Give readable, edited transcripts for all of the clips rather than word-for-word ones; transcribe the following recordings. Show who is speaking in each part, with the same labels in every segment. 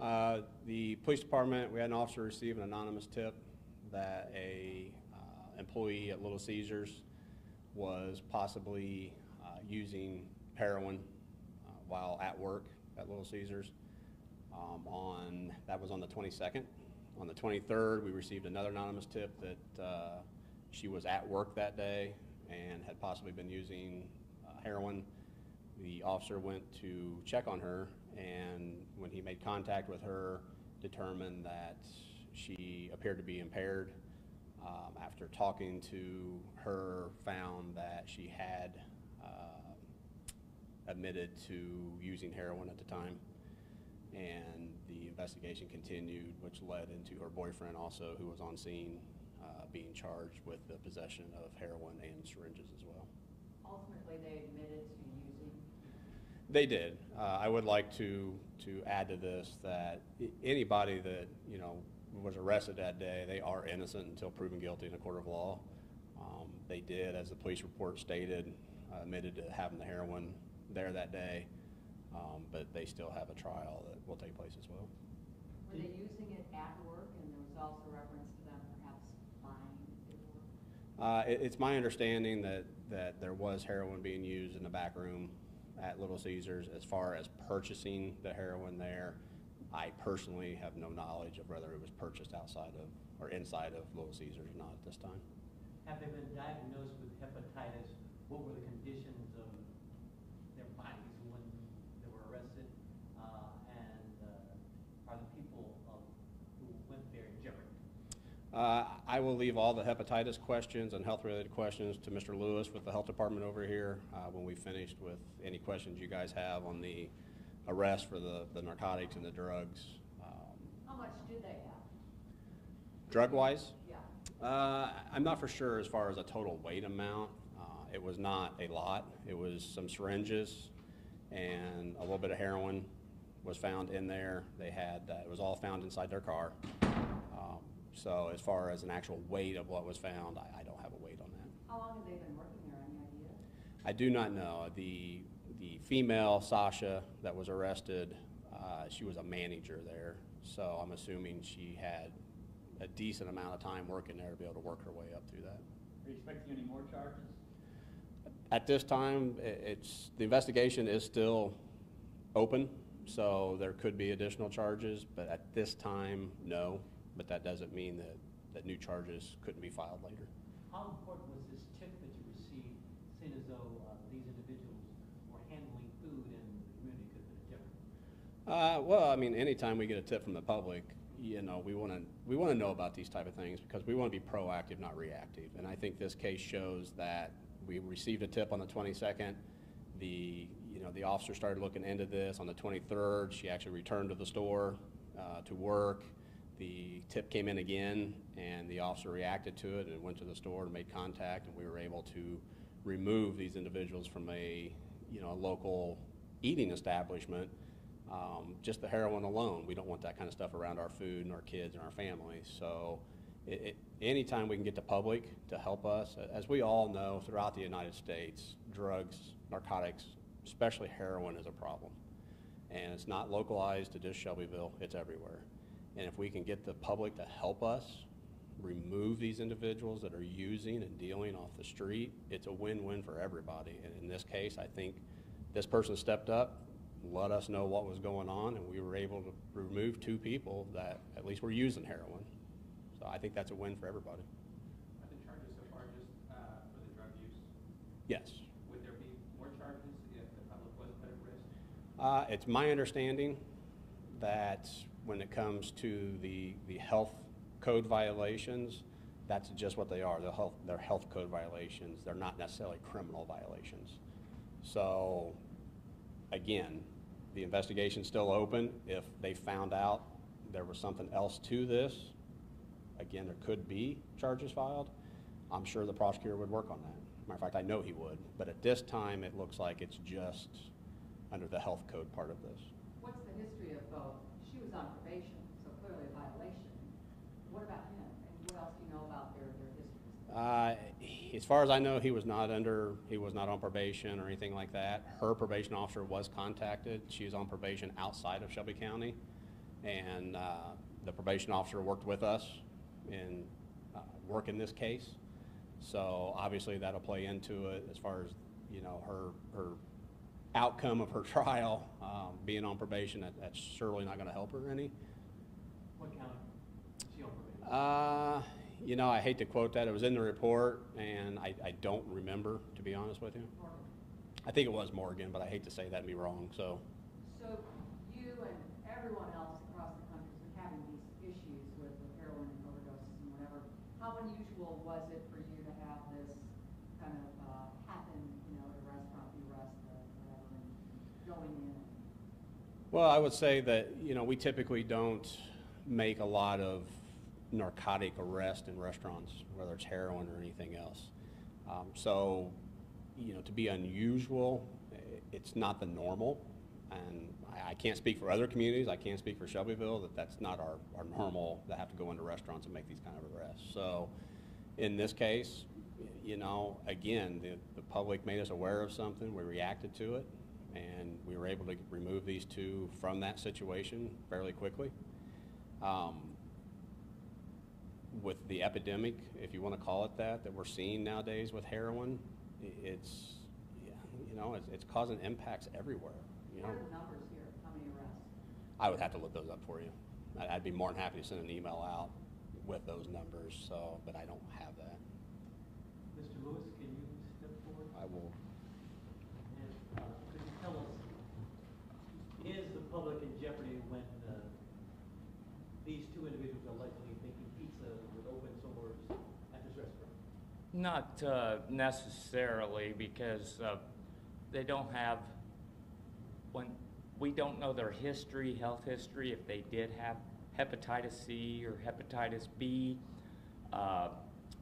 Speaker 1: The police department, we had an officer receive an anonymous tip that a employee at Little Caesars was possibly using heroin while at work at Little Caesars. That was on the 22nd. On the 23rd, we received another anonymous tip that she was at work that day and had possibly been using heroin. The officer went to check on her, and when he made contact with her, determined that she appeared to be impaired. After talking to her, found that she had admitted to using heroin at the time, and the investigation continued, which led into her boyfriend also, who was on scene, being charged with the possession of heroin and syringes as well.
Speaker 2: Ultimately, they admitted to using?
Speaker 1: They did. I would like to add to this that anybody that was arrested that day, they are innocent until proven guilty in a court of law. They did, as the police report stated, admitted to having the heroin there that day, but they still have a trial that will take place as well.
Speaker 2: Were they using it at work, and there was also reference to them perhaps buying it at work?
Speaker 1: It's my understanding that there was heroin being used in the back room at Little Caesars. As far as purchasing the heroin there, I personally have no knowledge of whether it was purchased outside of or inside of Little Caesars or not at this time.
Speaker 3: Have they been diagnosed with hepatitis? What were the conditions of their bodies when they were arrested? Are the people who went there in jeopardy?
Speaker 1: I will leave all the hepatitis questions and health-related questions to Mr. Lewis with the health department over here when we finished with any questions you guys have on the arrest for the narcotics and the drugs.
Speaker 2: How much did they have?
Speaker 1: Drug-wise?
Speaker 2: Yeah.
Speaker 1: I'm not for sure as far as a total weight amount. It was not a lot. It was some syringes and a little bit of heroin was found in there. They had, it was all found inside their car. So as far as an actual weight of what was found, I don't have a weight on that.
Speaker 2: How long have they been working there? Any idea?
Speaker 1: I do not know. The female, Sasha, that was arrested, she was a manager there. So I'm assuming she had a decent amount of time working there to be able to work her way up through that.
Speaker 4: Are you expecting any more charges?
Speaker 1: At this time, the investigation is still open, so there could be additional charges, but at this time, no. But that doesn't mean that new charges couldn't be filed later.
Speaker 3: How important was this tip that you received, seeing as though these individuals were handling food and the community could have been different?
Speaker 1: Well, I mean, anytime we get a tip from the public, we want to know about these type of things because we want to be proactive, not reactive. And I think this case shows that we received a tip on the 22nd. The officer started looking into this on the 23rd. She actually returned to the store to work. The tip came in again, and the officer reacted to it and went to the store and made contact, and we were able to remove these individuals from a local eating establishment. Just the heroin alone, we don't want that kind of stuff around our food and our kids and our families. So anytime we can get the public to help us, as we all know throughout the United States, drugs, narcotics, especially heroin is a problem. And it's not localized to just Shelbyville, it's everywhere. And if we can get the public to help us remove these individuals that are using and dealing off the street, it's a win-win for everybody. And in this case, I think this person stepped up, let us know what was going on, and we were able to remove 2 people that at least were using heroin. So I think that's a win for everybody.
Speaker 4: Are the charges so far just for the drug use?
Speaker 1: Yes.
Speaker 4: Would there be more charges if the public was put at risk?
Speaker 1: It's my understanding that when it comes to the health code violations, that's just what they are. They're health code violations. They're not necessarily criminal violations. So again, the investigation's still open. If they found out there was something else to this, again, there could be charges filed. I'm sure the prosecutor would work on that. Matter of fact, I know he would. But at this time, it looks like it's just under the health code part of this.
Speaker 2: What's the history of both? She was on probation, so clearly a violation. What about him? And what else do you know about their histories?
Speaker 1: As far as I know, he was not on probation or anything like that. Her probation officer was contacted. She was on probation outside of Shelby County, And the probation officer worked with us in working this case. So obviously that'll play into it as far as, you know, her outcome of her trial. Being on probation, that's surely not going to help her any.
Speaker 3: What county is she on probation?
Speaker 1: You know, I hate to quote that. It was in the report, and I don't remember, to be honest with you.
Speaker 2: Morgan.
Speaker 1: I think it was Morgan, but I hate to say that and be wrong. So
Speaker 2: You and everyone else across the country has been having these issues with heroin overdoses and whatever. How unusual was it for you to have this kind of happen, you know, at a restaurant, the arrest, whatever, and going in?
Speaker 1: well, I would say that, you know, we typically don't make a lot of narcotic arrests in restaurants, whether it's heroin or anything else. So, you know, to be unusual, it's not the normal. And I can't speak for other communities. I can't speak for Shelbyville that's not our normal to have to go into restaurants and make these kind of arrests. So in this case, you know, again, the public made us aware of something. We reacted to it, and we were able to remove these two from that situation fairly quickly. With the epidemic, if you want to call it that we're seeing nowadays with heroin, it's, you know, it's causing impacts everywhere. You know,
Speaker 2: What are the numbers here? How many arrests?
Speaker 1: I would have to look those up for you. I'd be more than happy to send an email out with those numbers. So, but I don't have that.
Speaker 3: Mr. Lewis, can you step forward?
Speaker 1: I will.
Speaker 3: And could you tell us, is the public in jeopardy when these two individuals are likely making pizza with open sores at this restaurant?
Speaker 5: Not necessarily, because they don't have, when we don't know their history, health history, if they did have hepatitis C or hepatitis B,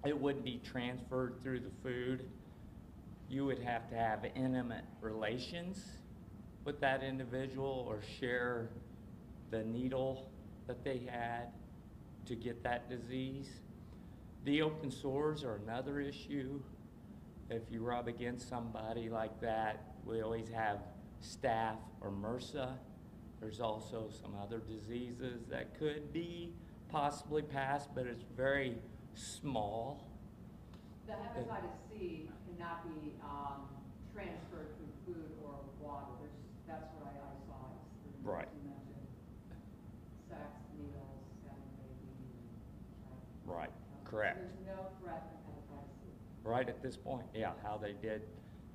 Speaker 5: it wouldn't be transferred through the food. You would have to have intimate relations with that individual or share the needle that they had to get that disease. The open sores are another issue. If you rub against somebody like that, we always have staph or MRSA. There's also some other diseases that could be possibly passed, but it's very small.
Speaker 2: The hepatitis C cannot be transferred through food or water. That's what I saw. It's the
Speaker 5: Right.
Speaker 2: You mentioned sex, needles, having a baby.
Speaker 5: Right, correct.
Speaker 2: There's no threat of hepatitis C.
Speaker 5: Right at this point, yeah, how they did.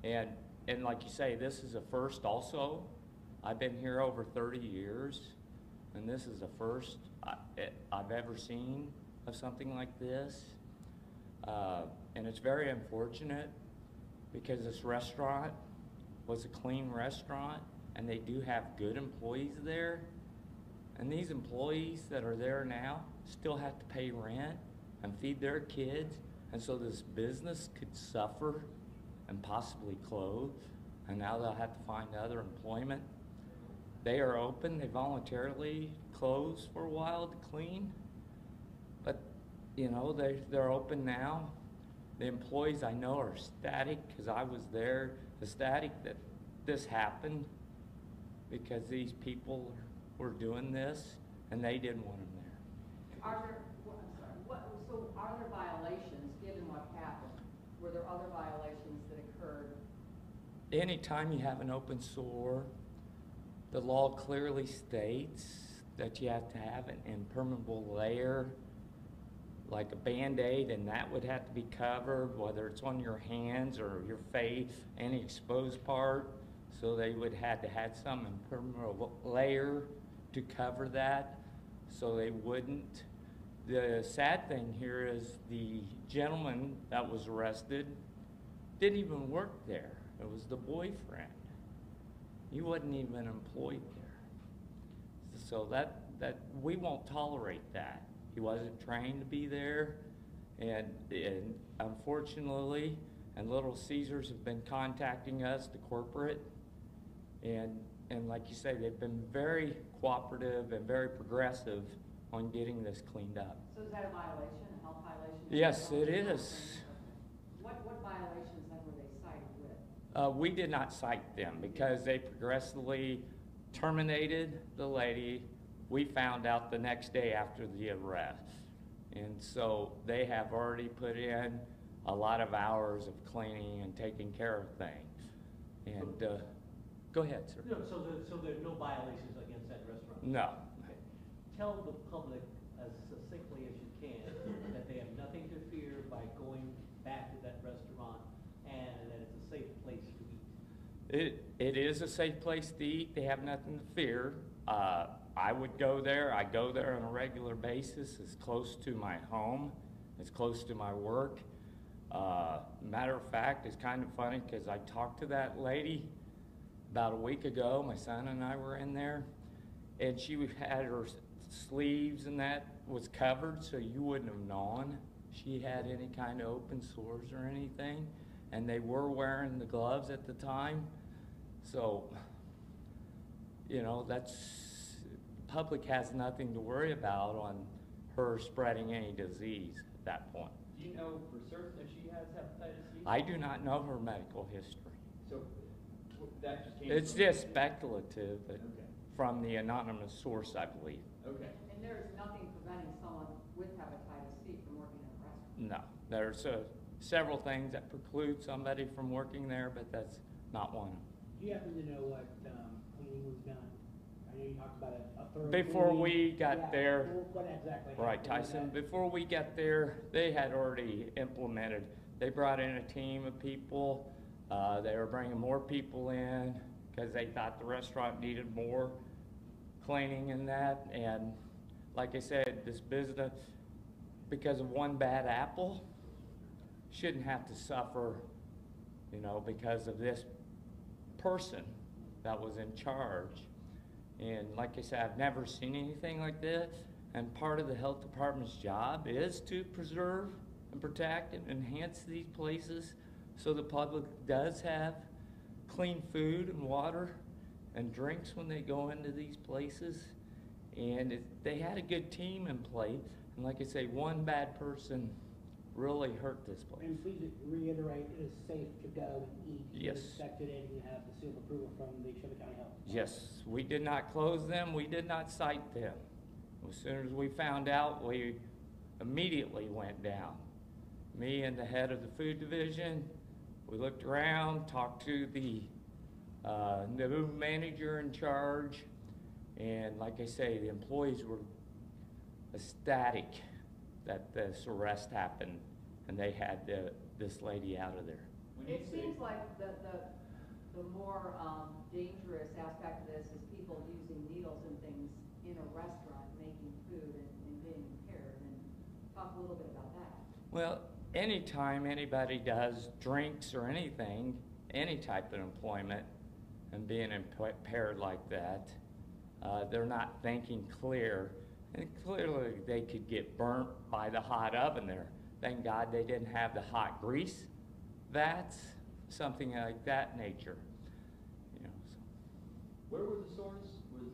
Speaker 5: And like you say, this is a first also. I've been here over 30 years, and this is the first I've ever seen of something like this. And it's very unfortunate because this restaurant was a clean restaurant, and they do have good employees there. And these employees that are there now still have to pay rent and feed their kids. And so this business could suffer and possibly close, and now they'll have to find other employment. They are open. They voluntarily closed for a while to clean, but you know, they're open now. The employees I know are ecstatic because I was there, ecstatic that this happened because these people were doing this and they didn't want them there.
Speaker 2: Are there, so are there violations, given what happened? Were there other violations that occurred?
Speaker 5: Anytime you have an open sore, the law clearly states that you have to have an impermeable layer, like a Band-Aid, and that would have to be covered, whether it's on your hands or your face, any exposed part. So they would have to have some impermeable layer to cover that, so they wouldn't. The sad thing here is the gentleman that was arrested didn't even work there. It was the boyfriend. He wasn't even employed there. So that we won't tolerate that. He wasn't trained to be there, and unfortunately, and Little Caesars have been contacting us, the corporate, and like you say, they've been very cooperative and very progressive on getting this cleaned up.
Speaker 2: So is that a violation, a health violation?
Speaker 5: Yes, it is.
Speaker 2: What violations then were they cited with?
Speaker 5: We did not cite them because they progressively terminated the lady we found out the next day after the arrest. And so they have already put in a lot of hours of cleaning and taking care of things. And, go ahead, sir.
Speaker 3: No, so there are no violations against that restaurant?
Speaker 5: No.
Speaker 3: Okay. Tell the public as succinctly as you can that they have nothing to fear by going back to that restaurant and that it's a safe place to eat.
Speaker 5: It is a safe place to eat. They have nothing to fear. I would go there. I go there on a regular basis. It's close to my home. It's close to my work. Matter of fact, it's kind of funny because I talked to that lady about a week ago. My son and I were in there, and she had her sleeves and that was covered, so you wouldn't have known she had any kind of open sores or anything. And they were wearing the gloves at the time. So, you know, public has nothing to worry about on her spreading any disease at that point.
Speaker 4: Do you know for certain if she has hepatitis C?
Speaker 5: I do not know her medical history.
Speaker 4: So that just came
Speaker 5: It's
Speaker 4: from-
Speaker 5: just speculative, but
Speaker 4: Okay.
Speaker 5: from the anonymous source, I believe.
Speaker 4: Okay.
Speaker 2: And there's nothing preventing someone with hepatitis C from working in a restaurant?
Speaker 5: No, there's several things that preclude somebody from working there, but that's not one of them.
Speaker 6: Do you happen to know what cleaning was done? I know you talked about a thorough
Speaker 5: Before
Speaker 6: cleaning.
Speaker 5: we got
Speaker 6: Yeah,
Speaker 5: there-
Speaker 6: what exactly happened?
Speaker 5: Right,
Speaker 6: with
Speaker 5: Tyson,
Speaker 6: that?
Speaker 5: before we got there, they had already implemented, they brought in a team of people, they were bringing more people in, because they thought the restaurant needed more cleaning and that, and like I said, this business, because of one bad apple, shouldn't have to suffer, you know, because of this person that was in charge. And like I said, I've never seen anything like this. And part of the health department's job is to preserve and protect and enhance these places so the public does have clean food and water and drinks when they go into these places. And they had a good team in place. And like I say, one bad person really hurt this place.
Speaker 6: And please reiterate, it is safe to go and eat.
Speaker 5: Yes.
Speaker 6: You inspected it, you have the seal of approval from the Shelby County Health.
Speaker 5: Yes, we did not close them, we did not cite them. As soon as we found out, we immediately went down. Me and the head of the food division, we looked around, talked to the new manager in charge, and like I say, the employees were ecstatic that this arrest happened and they had this lady out of there.
Speaker 4: When you
Speaker 2: It
Speaker 4: say-
Speaker 2: seems like the more dangerous aspect of this is people using needles and things in a restaurant, making food and being impaired. And talk a little bit about that.
Speaker 5: Well, anytime anybody does drinks or anything, any type of employment, and being impaired like that, they're not thinking clear. And clearly they could get burnt by the hot oven there. Thank God they didn't have the hot grease vats, something like that nature. You know, so.
Speaker 4: Where were the sores?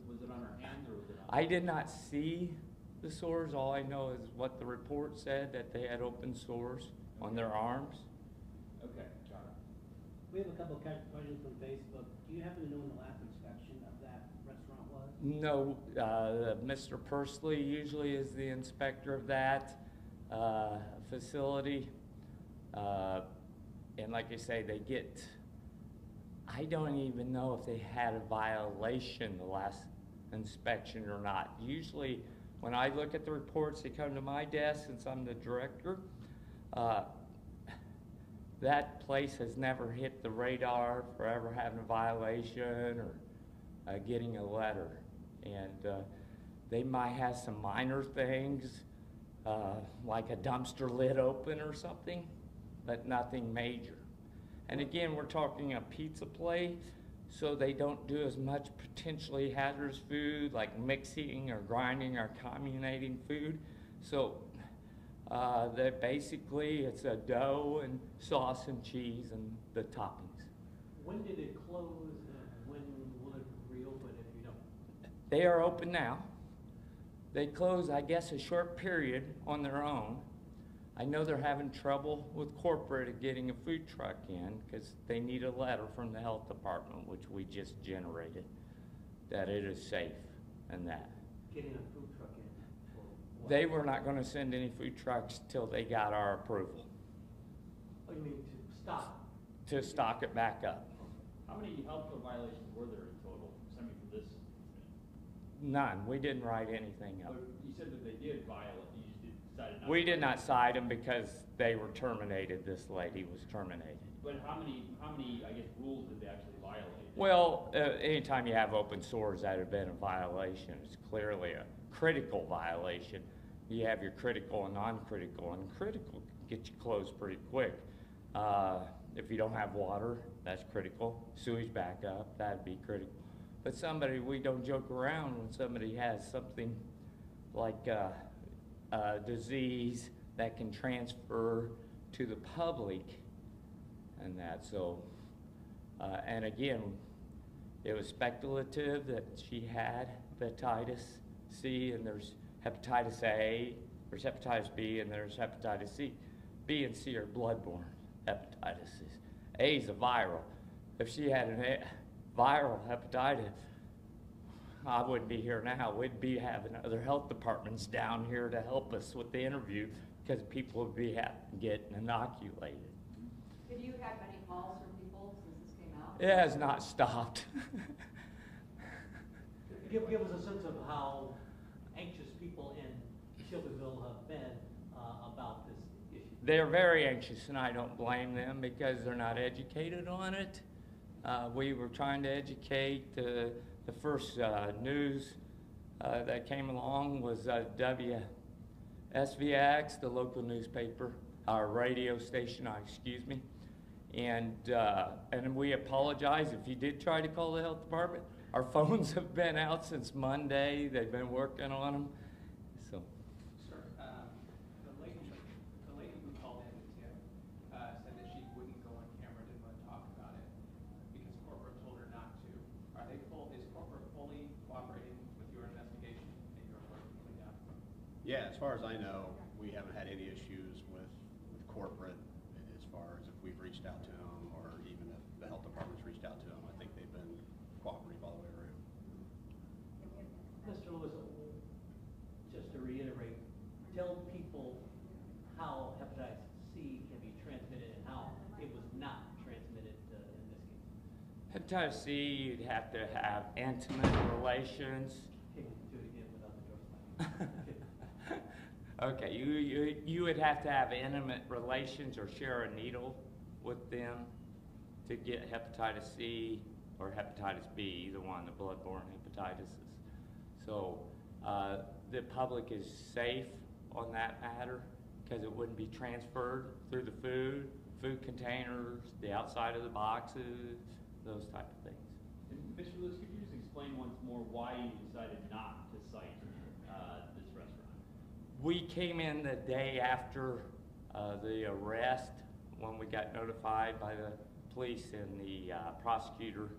Speaker 4: Was it on her hand or was it on?
Speaker 5: I did not see the sores. All I know is what the report said, that they had open sores on their arms.
Speaker 4: Okay, got it.
Speaker 6: We have a couple of questions from Facebook. Do you happen to know when the last inspection of that restaurant was?
Speaker 5: No, Mr. Pursley usually is the inspector of that facility. And like I say, I don't even know if they had a violation the last inspection or not. Usually, when I look at the reports, they come to my desk since I'm the director. That place has never hit the radar for ever having a violation or getting a letter. And they might have some minor things, like a dumpster lid open or something, but nothing major. And again, we're talking a pizza place, so they don't do as much potentially hazardous food like mixing or grinding or comminuting food. So that basically it's a dough and sauce and cheese and the toppings.
Speaker 3: When did it close and when will it reopen if you don't?
Speaker 5: They are open now. They close, I guess, a short period on their own. I know they're having trouble with corporate getting a food truck in because they need a letter from the health department, which we just generated, that it is safe and that.
Speaker 3: getting a food truck in for what?
Speaker 5: They were not gonna send any food trucks till they got our approval
Speaker 3: Oh, you mean to stop?
Speaker 5: to stock it back up.
Speaker 7: How many health code violations were there in total, for this incident?
Speaker 5: None, we didn't write anything up.
Speaker 7: But you said that they did violate, you just decided not to.
Speaker 5: We did not cite them because they were terminated, this lady was terminated.
Speaker 7: But how many, I guess, rules did they actually violate?
Speaker 5: Well, anytime you have open sores that have been a violation, it's clearly a critical violation. You have your critical and non-critical, and critical can get you closed pretty quick. If you don't have water, that's critical. Sewage backup, that'd be critical. But somebody, we don't joke around when somebody has something like a disease that can transfer to the public and that, so, and again, it was speculative that she had hepatitis C, and there's hepatitis A, there's hepatitis B, and there's hepatitis C. B and C are bloodborne hepatitis. A is a viral. If she had a viral hepatitis, I wouldn't be here now. We'd be having other health departments down here to help us with the interview because people would be getting inoculated.
Speaker 2: Have you had many calls from people since this came out?
Speaker 5: It has not stopped.
Speaker 3: Give us a sense of how anxious people in Shelbyville have been about this issue.
Speaker 5: They're very anxious, and I don't blame them because they're not educated on it. We were trying to educate. The first news that came along was WSVX, the local newspaper, our radio station, excuse me. And we apologize if you did try to call the health department. Our phones have been out since Monday. They've been working on them. So.
Speaker 4: Sir, the lady who called in the tip said that she wouldn't go on camera, didn't want to talk about it because corporate told her not to. Is corporate fully cooperating with your investigation and your work cleaned up?
Speaker 1: Yeah, as far as I know, we haven't had any issues with corporate as far as if we've reached out to them or even if the health department's reached out to them. I think they've been cooperative all the way around.
Speaker 3: Mr. Lewis, just to reiterate, tell people how hepatitis C can be transmitted and how it was not transmitted in this case.
Speaker 5: Hepatitis C, you'd have to have intimate relations.
Speaker 3: Can you do it again without the drug side?
Speaker 5: Okay, you would have to have intimate relations or share a needle with them to get hepatitis C or hepatitis B, either one, the bloodborne hepatitis. So the public is safe on that matter because it wouldn't be transferred through the food containers, the outside of the boxes, those type of things.
Speaker 7: And Mr. Lewis, could you just explain once more why you decided not to cite this restaurant?
Speaker 5: We came in the day after the arrest when we got notified by the police and the prosecutor,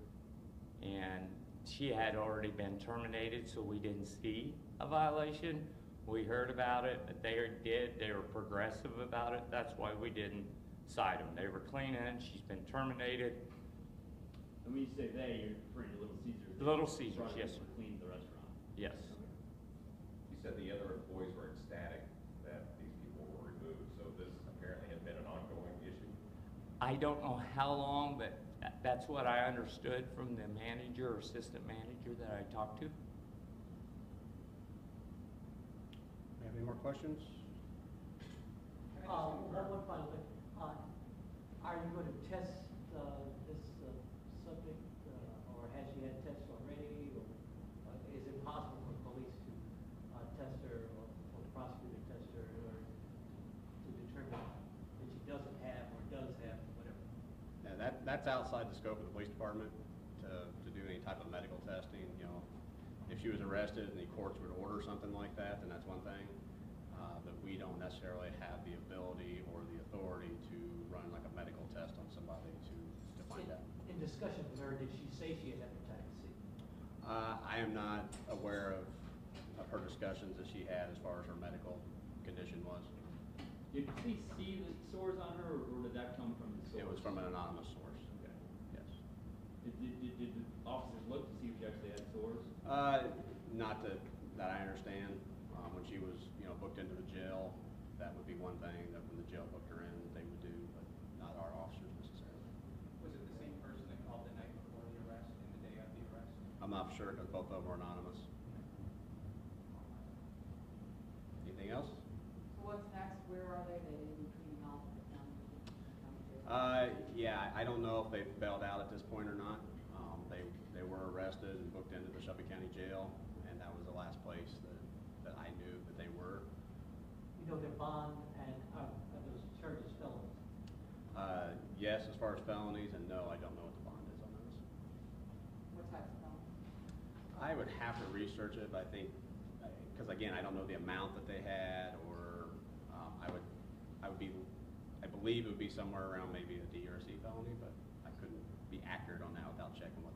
Speaker 5: and she had already been terminated, so we didn't see a violation. We heard about it, but they were progressive about it. That's why we didn't cite them. They were clean and she's been terminated.
Speaker 7: And when you say they, you're referring to Little Caesars?
Speaker 5: Little Caesars, yes, sir.
Speaker 7: Cleaned the restaurant?
Speaker 5: Yes.
Speaker 8: You said the other employees were ecstatic that these people were removed, so this apparently has been an ongoing issue?
Speaker 5: I don't know how long, but that's what I understood from the manager or assistant manager that I talked to.
Speaker 1: Have any more questions?
Speaker 3: One final thing. Are you going to test this subject, or has she had tests already, or is it possible for police to test her, or for the prosecutor to test her, or to determine that she doesn't have or does have whatever?
Speaker 1: Yeah, that's outside the scope of the police department to do any type of medical testing. You know, if she was arrested and the courts would order something like that, then that's one thing. But we don't necessarily have the ability or the authority to run like a medical test on somebody to find out.
Speaker 3: In discussion with her, did she say she had hepatitis C?
Speaker 1: I am not aware of her discussions that she had as far as her medical condition was.
Speaker 7: Did police see the sores on her, or did that come from the source?
Speaker 1: It was from an anonymous source.
Speaker 7: Okay.
Speaker 1: Yes.
Speaker 7: Did the officers look to see if she actually had sores?
Speaker 1: Not that that I understand. When she was, booked into the jail, that would be one thing that when the jail booked her in, they would do, but not our officers necessarily.
Speaker 4: Was it the same person that called the night before the arrest and the day of the arrest?
Speaker 1: I'm not sure because both of them are anonymous. Anything else?
Speaker 2: So what's next? Where are they? They didn't between health and county jail?
Speaker 1: Yeah, I don't know if they've bailed out at this point or not. They were arrested and booked into the Shelby County Jail, and that was the last place that I knew that they were.
Speaker 3: You know their bond and are those charges felonies?
Speaker 1: Yes, as far as felonies, and no, I don't know what the bond is on those.
Speaker 2: What types of felonies?
Speaker 1: I would have to research it, but I think, because again, I don't know the amount that they had, or I believe it would be somewhere around maybe a D or a C felony, but I couldn't be accurate on that without checking what